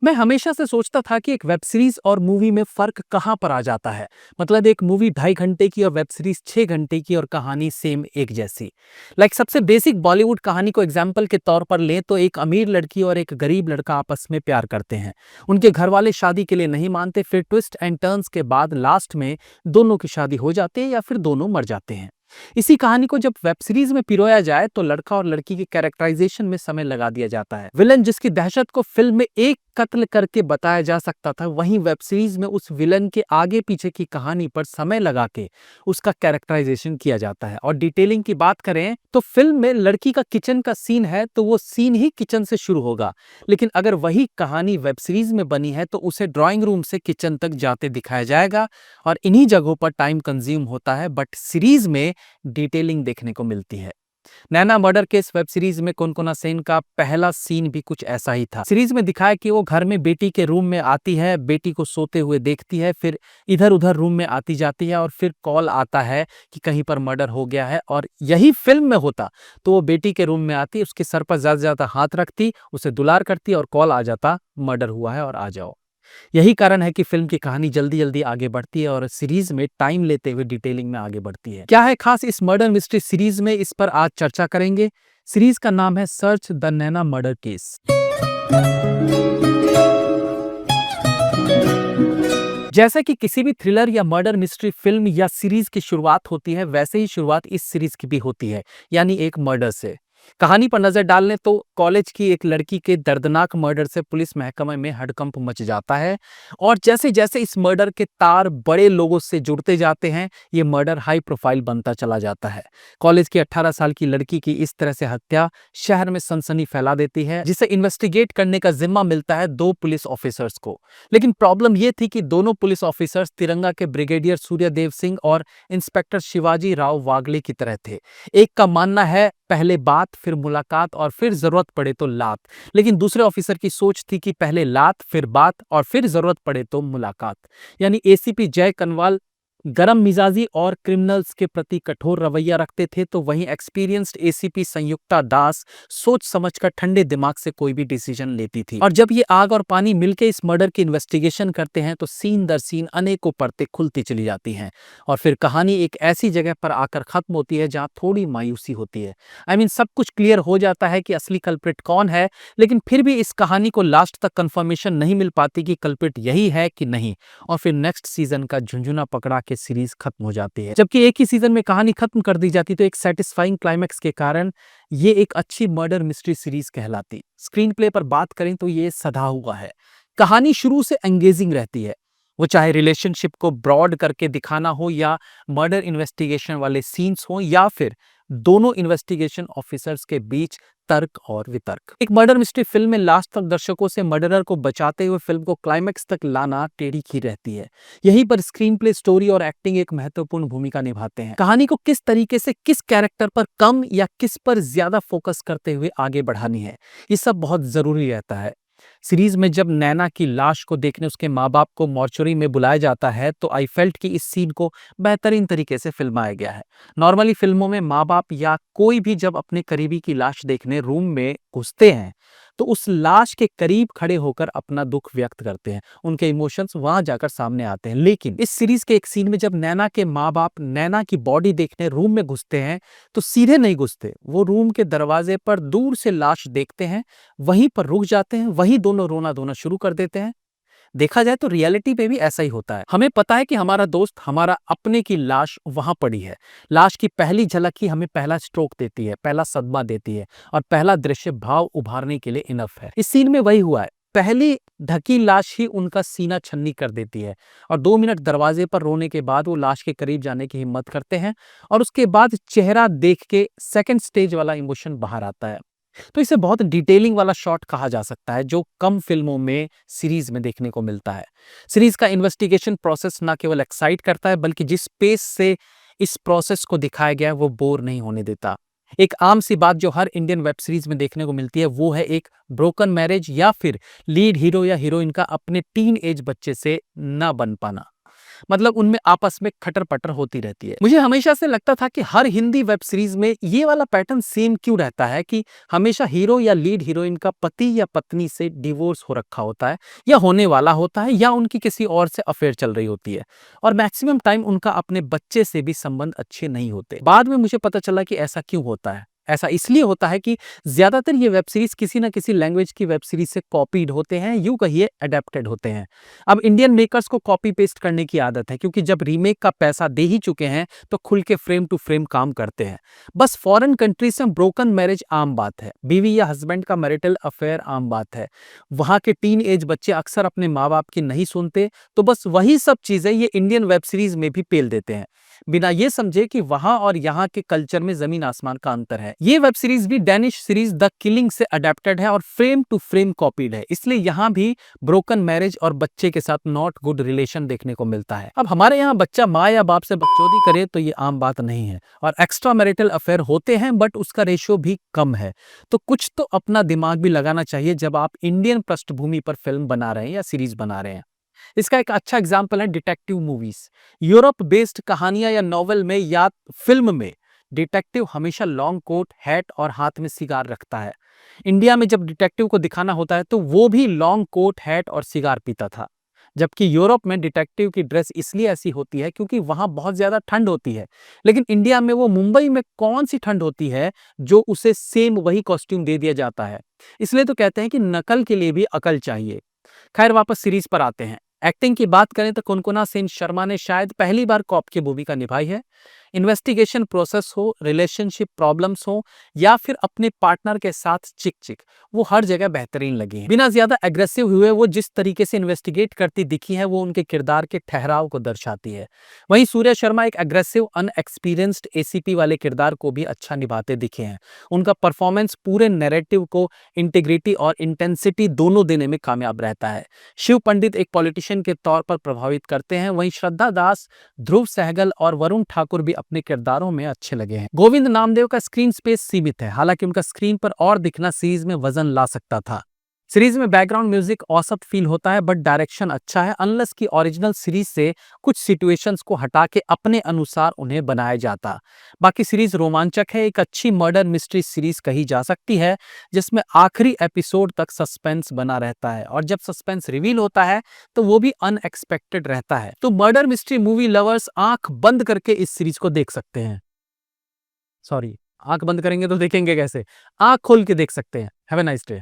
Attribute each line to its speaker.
Speaker 1: मैं हमेशा से सोचता था कि एक वेब सीरीज और मूवी में फर्क कहाँ पर आ जाता है। मतलब एक मूवी 2.5 घंटे की और वेब सीरीज 6 घंटे की और कहानी सेम एक जैसी। सबसे बेसिक बॉलीवुड कहानी को एग्जाम्पल के तौर पर लें तो एक अमीर लड़की और एक गरीब लड़का आपस में प्यार करते हैं। उनके घर वाले शादी के लिए नहीं मानते, फिर ट्विस्ट एंड टर्न्स के बाद लास्ट में दोनों की शादी हो जाती है या फिर दोनों मर जाते हैं। इसी कहानी को जब वेब सीरीज में पिरोया जाए तो लड़का और लड़की के कैरेक्टराइजेशन में समय लगा दिया जाता है। विलन जिसकी दहशत को फिल्म में एक कत्ल करके बताया जा सकता था, वहीं वेब सीरीज में उस विलन के आगे पीछे की कहानी पर समय लगा के उसका कैरेक्टराइजेशन किया जाता है। और डिटेलिंग की बात करें तो फिल्म में लड़की का किचन का सीन है तो वो सीन ही किचन से शुरू होगा, लेकिन अगर वही कहानी वेब सीरीज में बनी है तो उसे ड्राइंग रूम से किचन तक जाते दिखाया जाएगा। और इन्हीं जगहों पर टाइम कंज्यूम होता है, बट सीरीज में डिटेलिंग देखने को मिलती है। नैना मर्डर केस वेब सीरीज में कोनकोना सेन का पहला सीन भी कुछ ऐसा ही था। सीरीज में दिखाया कि वो घर में बेटी के रूम में आती है, बेटी को सोते हुए देखती है, फिर इधर उधर रूम में आती जाती है और फिर कॉल आता है कि कहीं पर मर्डर हो गया है। और यही फिल्म में होता तो वो बेटी के रूम में आती, उसके सर पर ज्यादा से ज्यादा हाथ रखती, उसे दुलार करती और कॉल आ जाता मर्डर हुआ है और आ जाओ। यही कारण है कि फिल्म की कहानी जल्दी जल्दी आगे बढ़ती है और सीरीज में टाइम लेते हुए डिटेलिंग में आगे बढ़ती है। क्या है खास इस मर्डर मिस्ट्री सीरीज में, इस पर आज चर्चा करेंगे। सीरीज का नाम है search the Naina murder case. जैसे कि किसी भी थ्रिलर या मर्डर मिस्ट्री फिल्म या सीरीज की शुरुआत होती है, वैसे ही शुरुआत इस सीरीज की भी होती है, यानी एक मर्डर से। कहानी पर नजर डालने तो कॉलेज की एक लड़की के दर्दनाक मर्डर से पुलिस महकमे में हड़कंप मच जाता है। और जैसे जैसे इस मर्डर के तार बड़े लोगों से जुड़ते जाते हैं, ये मर्डर हाई प्रोफाइल बनता चला जाता है। कॉलेज की 18 साल की लड़की की इस तरह से हत्या शहर में सनसनी फैला देती है, जिसे इन्वेस्टिगेट करने का जिम्मा मिलता है 2 पुलिस ऑफिसर्स को। लेकिन प्रॉब्लम यह थी कि दोनों पुलिस ऑफिसर्स तिरंगा के ब्रिगेडियर सूर्यदेव सिंह और इंस्पेक्टर शिवाजी राव वागले की तरह थे। एक का मानना है पहले बात फिर मुलाकात और फिर जरूरत पड़े तो लात, लेकिन दूसरे ऑफिसर की सोच थी कि पहले लात फिर बात और फिर जरूरत पड़े तो मुलाकात। यानी एसीपी जय कनवाल गरम मिजाजी और क्रिमिनल्स के प्रति कठोर रवैया रखते थे, तो वहीं एक्सपीरियंस्ड एसीपी संयुक्ता दास सोच समझकर ठंडे दिमाग से कोई भी डिसीजन लेती थी। और जब ये आग और पानी मिलकर इस मर्डर की इन्वेस्टिगेशन करते हैं तो सीन दर सीन अनेकों परतें खुलती चली जाती हैं और फिर कहानी एक ऐसी जगह पर आकर खत्म होती है जहां थोड़ी मायूसी होती है। सब कुछ क्लियर हो जाता है कि असली कल्प्रिट कौन है, लेकिन फिर भी इस कहानी को लास्ट तक कंफर्मेशन नहीं मिल पाती कि कल्प्रिट यही है कि नहीं। और फिर नेक्स्ट सीजन का झुंझुना पकड़ा के सीरीज खत्म हो जाती है। जबकि एक ही सीजन में कहानी खत्म कर दी जाती तो एक सेटिस्फाइंग क्लाइमैक्स के कारण ये एक अच्छी मर्डर मिस्ट्री सीरीज कहलाती। स्क्रीन प्ले पर बात करें तो ये सधा हुआ है। कहानी शुरू से एंगेजिंग रहती है, वो चाहे रिलेशनशिप को ब्रॉड करके दिखाना हो या मर्डर इन्वेस्टिगेशन वाले सीन्स हो या फिर दोनों इन्वेस्टिगेशन ऑफिसर्स के बीच तर्क और वितर्क। एक मर्डर मिस्ट्री फिल्म में लास्ट तक दर्शकों से मर्डरर को बचाते हुए फिल्म को क्लाइमैक्स तक लाना टेढ़ी खीर रहती है। यहीं पर स्क्रीन प्ले, स्टोरी और एक्टिंग एक महत्वपूर्ण भूमिका निभाते हैं। कहानी को किस तरीके से किस कैरेक्टर पर कम या किस पर ज्यादा फोकस करते हुए आगे बढ़ानी है, ये सब बहुत जरूरी रहता है। सीरीज में जब नैना की लाश को देखने उसके माँ बाप को मॉर्चरी में बुलाया जाता है तो आई फेल्ट कि इस सीन को बेहतरीन तरीके से फिल्माया गया है। नॉर्मली फिल्मों में माँ बाप या कोई भी जब अपने करीबी की लाश देखने रूम में घुसते हैं तो उस लाश के करीब खड़े होकर अपना दुख व्यक्त करते हैं, उनके इमोशंस वहां जाकर सामने आते हैं। लेकिन इस सीरीज के एक सीन में जब नैना के माँ बाप नैना की बॉडी देखने रूम में घुसते हैं तो सीधे नहीं घुसते, वो रूम के दरवाजे पर दूर से लाश देखते हैं, वहीं पर रुक जाते हैं, वहीं दोनों रोना धोना शुरू कर देते हैं। देखा जाए तो रियलिटी पे भी ऐसा ही होता है। हमें पता है कि हमारा दोस्त, हमारा अपने की लाश वहां पड़ी है। लाश की पहली झलक ही हमें पहला स्ट्रोक देती है, पहला सदमा देती है और पहला दृश्य भाव उभारने के लिए इनफ है। इस सीन में वही हुआ है। पहली ढकी लाश ही उनका सीना छन्नी कर देती है और 2 मिनट दरवाजे पर रोने के बाद वो लाश के करीब जाने की हिम्मत करते हैं और उसके बाद चेहरा देख के सेकंड स्टेज वाला इमोशन बाहर आता है। तो इसे बहुत डिटेलिंग वाला शॉट कहा जा सकता है, जो कम फिल्मों में सीरीज में देखने को मिलता है। सीरीज का इन्वेस्टिगेशन प्रोसेस ना केवल एक्साइट करता है बल्कि जिस पेस से इस प्रोसेस को दिखाया गया है वो बोर नहीं होने देता। एक आम सी बात जो हर इंडियन वेब सीरीज में देखने को मिलती है वो है एक ब्रोकन मैरिज या फिर लीड हीरो या हीरोइन का अपने टीन एज बच्चे से ना बन पाना। मतलब उनमें आपस में खटर-पटर होती रहती है। मुझे हमेशा से लगता था कि हर हिंदी वेब सीरीज़ में ये वाला पैटर्न सेम क्यों रहता है कि हमेशा हीरो या लीड हीरोइन का पति या पत्नी से डिवोर्स हो रखा होता है या होने वाला होता है या उनकी किसी और से अफेयर चल रही होती है और मैक्सिमम टाइम उनका अपने बच्चे से भी संबंध अच्छे नहीं होते। बाद में मुझे पता चला कि ऐसा क्यों होता है। ऐसा इसलिए होता है कि ज़्यादातर ये वेब सीरीज़ किसी न किसी लैंग्वेज की वेब सीरीज़ से कॉपीड होते हैं, यूँ कहिए अडैप्टेड होते हैं। अब इंडियन मेकर्स को कॉपी पेस्ट करने की आदत है क्योंकि जब रीमेक का पैसा दे ही चुके हैं तो खुल के फ्रेम टू फ्रेम काम करते हैं। बस फॉरेन कंट्रीज में ब्रोकन मैरिज आम बात है, बीवी या हस्बैंड का मैरिटल अफेयर आम बात है, वहाँ के टीन एज बच्चे अक्सर अपने माँ बाप की नहीं सुनते, तो बस वही सब चीज़ें ये इंडियन वेब सीरीज में भी पेल देते हैं बिना ये समझे कि वहां और यहाँ के कल्चर में जमीन आसमान का अंतर है। ये वेब सीरीज भी डेनिश सीरीज द किलिंग से अडेप्टेड है और फ्रेम टू फ्रेम कॉपीड है, इसलिए यहाँ भी ब्रोकन मैरिज और बच्चे के साथ नॉट गुड रिलेशन देखने को मिलता है। अब हमारे यहाँ बच्चा माँ या बाप से बकचोदी करे तो ये आम बात नहीं है और एक्स्ट्रा मैरिटल अफेयर होते हैं बट उसका रेशियो भी कम है। तो कुछ तो अपना दिमाग भी लगाना चाहिए जब आप इंडियन पृष्ठभूमि पर फिल्म बना रहे हैं या सीरीज बना रहे हैं। इसका एक अच्छा एग्जाम्पल है डिटेक्टिव मूवीज। यूरोप बेस्ड कहानियां या नॉवेल में या फिल्म में डिटेक्टिव हमेशा लॉन्ग कोट, हैट और हाथ में सिगार रखता है। इंडिया में जब डिटेक्टिव को दिखाना होता है तो वो भी लॉन्ग कोट, हैट और सिगार पीता था। जबकि यूरोप में डिटेक्टिव की ड्रेस इसलिए ऐसी होती है क्योंकि वहां बहुत ज्यादा ठंड होती है, लेकिन इंडिया में वो मुंबई में कौन सी ठंड होती है जो उसे सेम वही कॉस्ट्यूम दे दिया जाता है। इसलिए तो कहते हैं कि नकल के लिए भी अकल चाहिए। खैर वापस सीरीज पर आते हैं। एक्टिंग की बात करें तो कुनकुना सेन शर्मा ने शायद पहली बार कॉप की भूमिका निभाई है। इन्वेस्टिगेशन प्रोसेस हो, रिलेशनशिप प्रॉब्लम्स हो या फिर अपने पार्टनर के साथ चिक चिक, वो हर जगह बेहतरीन लगी है। बिना ज्यादा एग्रेसिव हुए वो जिस तरीके से इन्वेस्टिगेट करती दिखी है वो उनके किरदार के ठहराव को दर्शाती है। वहीं सूर्या शर्मा एक एग्रेसिव अनएक्सपीरियंस्ड एसीपी वाले किरदार को भी अच्छा निभाते दिखे हैं। उनका परफॉर्मेंस पूरे नैरेटिव को इंटीग्रिटी और इंटेंसिटी दोनों देने में कामयाब रहता है। शिव पंडित एक पॉलिटिशियन के तौर पर प्रभावित करते हैं, वहीं श्रद्धा दास, ध्रुव सहगल और वरुण ठाकुर भी अपने किरदारों में अच्छे लगे हैं। गोविंद नामदेव का स्क्रीन स्पेस सीमित है, हालांकि उनका स्क्रीन पर और दिखना सीरीज में वजन ला सकता था। सीरीज में बैकग्राउंड म्यूजिक औसत फील होता है बट डायरेक्शन अच्छा है, अनलेस की ओरिजिनल सीरीज से कुछ सिचुएशंस को हटा के अपने अनुसार उन्हें बनाया जाता। बाकी सीरीज रोमांचक है, एक अच्छी मर्डर मिस्ट्री सीरीज कही जा सकती है जिसमें आखिरी एपिसोड तक सस्पेंस बना रहता है और जब सस्पेंस रिवील होता है तो वो भी अनएक्सपेक्टेड रहता है। तो मर्डर मिस्ट्री मूवी लवर्स आंख बंद करके इस सीरीज को देख सकते हैं। सॉरी, आंख बंद करेंगे तो देखेंगे कैसे, आंख खोल के देख सकते हैं। Have a nice day.